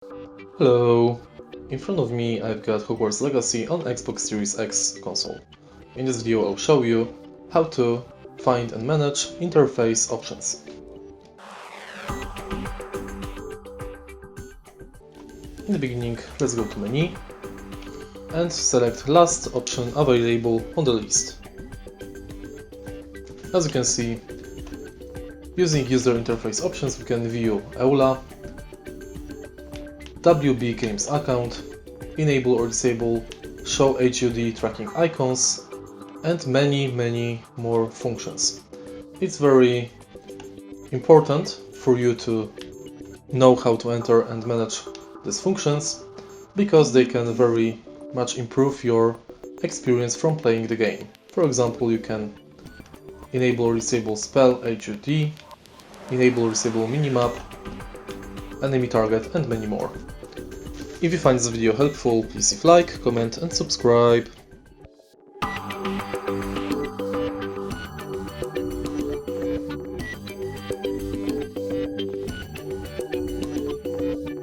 Hello! In front of me I've got Hogwarts Legacy on Xbox Series X console. In this video I'll show you how to find and manage interface options. In the beginning, let's go to menu and select last option available on the list. As you can see, using user interface options we can view EULA, WB Games account, enable or disable show HUD tracking icons, and many more functions. It's very important for you to know how to enter and manage these functions, because they can very much improve your experience from playing the game. For example, you can enable or disable spell HUD, enable or disable minimap, enemy target, and many more. If you find this video helpful, please leave a like, comment and subscribe.